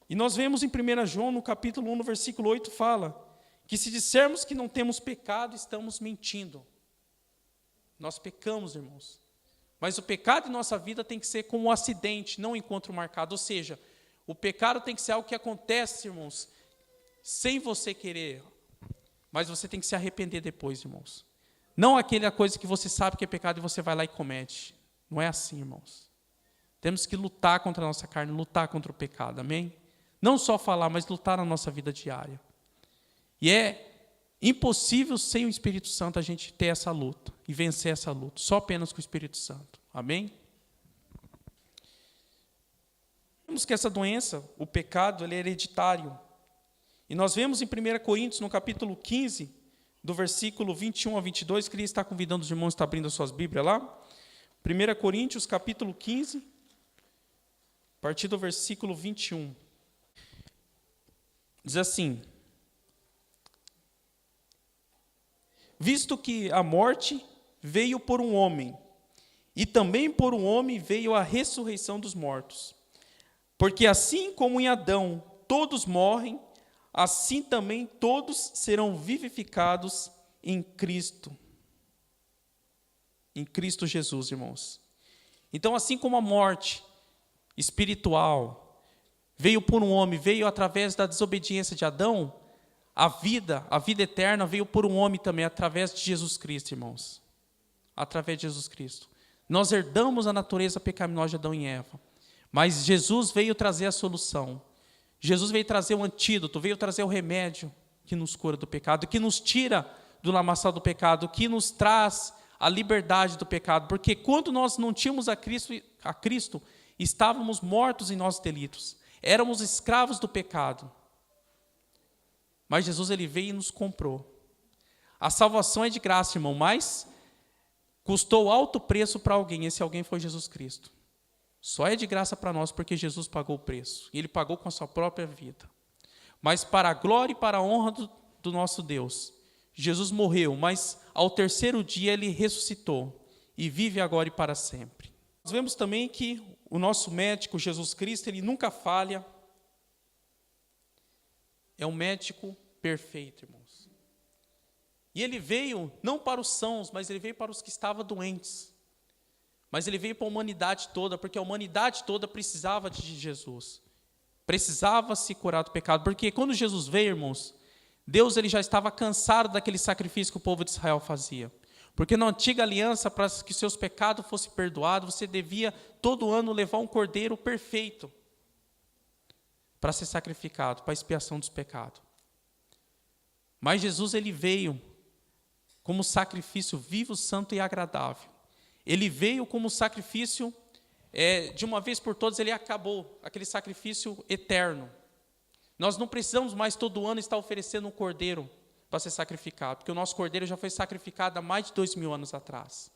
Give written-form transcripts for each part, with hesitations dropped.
E nós vemos em 1 João, no capítulo 1, no versículo 8, fala que se dissermos que não temos pecado, estamos mentindo. Nós pecamos, irmãos. Mas o pecado em nossa vida tem que ser como um acidente, não um encontro marcado. Ou seja, o pecado tem que ser algo que acontece, irmãos, sem você querer. Mas você tem que se arrepender depois, irmãos. Não aquela coisa que você sabe que é pecado e você vai lá e comete. Não é assim, irmãos. Temos que lutar contra a nossa carne, lutar contra o pecado, amém? Não só falar, mas lutar na nossa vida diária. E é impossível sem o Espírito Santo a gente ter essa luta e vencer essa luta, só apenas com o Espírito Santo, amém? Vemos que essa doença, o pecado, ele é hereditário. E nós vemos em 1 Coríntios, no capítulo 15, do versículo 21 a 22, queria estar convidando os irmãos a estar abrindo as suas Bíblias lá. 1 Coríntios, capítulo 15, a partir do versículo 21. Diz assim: visto que a morte veio por um homem, e também por um homem veio a ressurreição dos mortos. Porque assim como em Adão todos morrem, assim também todos serão vivificados em Cristo. Em Cristo Jesus, irmãos. Então, assim como a morte espiritual veio por um homem, veio através da desobediência de Adão, a vida eterna veio por um homem também, através de Jesus Cristo, irmãos. Através de Jesus Cristo. Nós herdamos a natureza pecaminosa de Adão e Eva, mas Jesus veio trazer a solução. Jesus veio trazer o antídoto, veio trazer o remédio que nos cura do pecado, que nos tira do lamaçal do pecado, que nos traz a liberdade do pecado, porque quando nós não tínhamos a Cristo, estávamos mortos em nossos delitos, éramos escravos do pecado. Mas Jesus, ele veio e nos comprou. A salvação é de graça, irmão, mas custou alto preço para alguém, esse alguém foi Jesus Cristo. Só é de graça para nós porque Jesus pagou o preço, e ele pagou com a sua própria vida. Mas para a glória e para a honra do nosso Deus, Jesus morreu, mas ao terceiro dia ele ressuscitou e vive agora e para sempre. Nós vemos também que o nosso médico, Jesus Cristo, ele nunca falha. É um médico perfeito, irmãos. E ele veio não para os sãos, mas ele veio para os que estavam doentes. Mas ele veio para a humanidade toda, porque a humanidade toda precisava de Jesus. Precisava se curar do pecado. Porque quando Jesus veio, irmãos, Deus ele já estava cansado daquele sacrifício que o povo de Israel fazia. Porque na antiga aliança, para que seus pecados fossem perdoados, você devia todo ano levar um cordeiro perfeito para ser sacrificado, para a expiação dos pecados. Mas Jesus ele veio como sacrifício vivo, santo e agradável. Ele veio como sacrifício, de uma vez por todas, ele acabou, aquele sacrifício eterno. Nós não precisamos mais todo ano estar oferecendo um cordeiro para ser sacrificado, porque o nosso cordeiro já foi sacrificado há mais de 2000 anos atrás.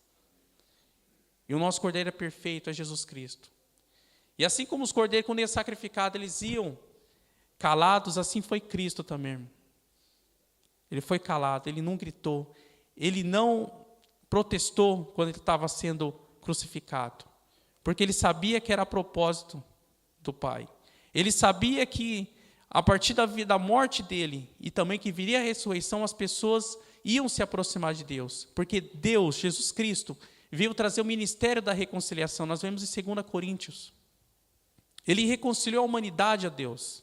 E o nosso cordeiro é perfeito, é Jesus Cristo. E assim como os cordeiros, quando iam sacrificado, eles iam calados, assim foi Cristo também, irmão. Ele foi calado, ele não gritou, ele não protestou quando ele estava sendo crucificado, porque ele sabia que era a propósito do Pai. Ele sabia que a partir da morte dele e também que viria a ressurreição, as pessoas iam se aproximar de Deus, porque Deus, Jesus Cristo, veio trazer o ministério da reconciliação. Nós vemos em 2 Coríntios. Ele reconciliou a humanidade a Deus.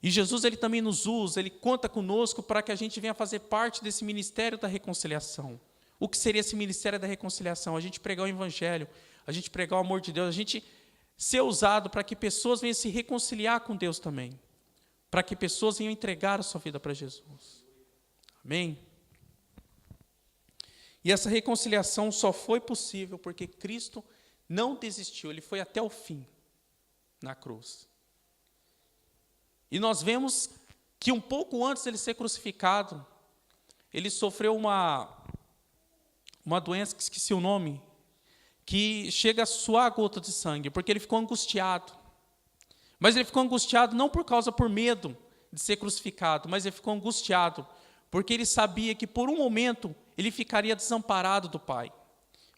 E Jesus ele também nos usa, ele conta conosco para que a gente venha fazer parte desse ministério da reconciliação. O que seria esse ministério da reconciliação? A gente pregar o evangelho, a gente pregar o amor de Deus, a gente ser usado para que pessoas venham se reconciliar com Deus também, para que pessoas venham entregar a sua vida para Jesus. Amém? E essa reconciliação só foi possível porque Cristo não desistiu, ele foi até o fim na cruz. E nós vemos que um pouco antes de ele ser crucificado, ele sofreu uma doença, que esqueci o nome, que chega a suar a gota de sangue, porque ele ficou angustiado. Mas ele ficou angustiado não por medo de ser crucificado, mas ele ficou angustiado porque ele sabia que por um momento ele ficaria desamparado do Pai.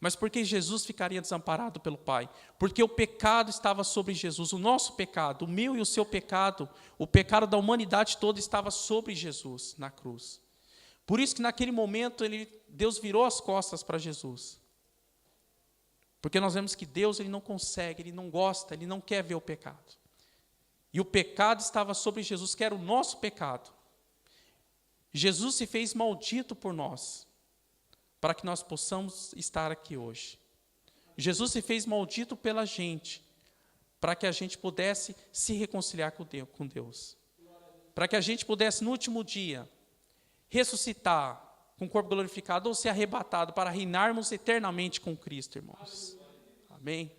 Mas por que Jesus ficaria desamparado pelo Pai? Porque o pecado estava sobre Jesus, o nosso pecado, o meu e o seu pecado, o pecado da humanidade toda estava sobre Jesus na cruz. Por isso que naquele momento Deus virou as costas para Jesus. Porque nós vemos que Deus ele não consegue, Ele não gosta, Ele não quer ver o pecado. E o pecado estava sobre Jesus, que era o nosso pecado. Jesus se fez maldito por nós, para que nós possamos estar aqui hoje. Jesus se fez maldito pela gente, para que a gente pudesse se reconciliar com Deus. Para que a gente pudesse, no último dia, ressuscitar com o corpo glorificado ou ser arrebatado para reinarmos eternamente com Cristo, irmãos. Amém?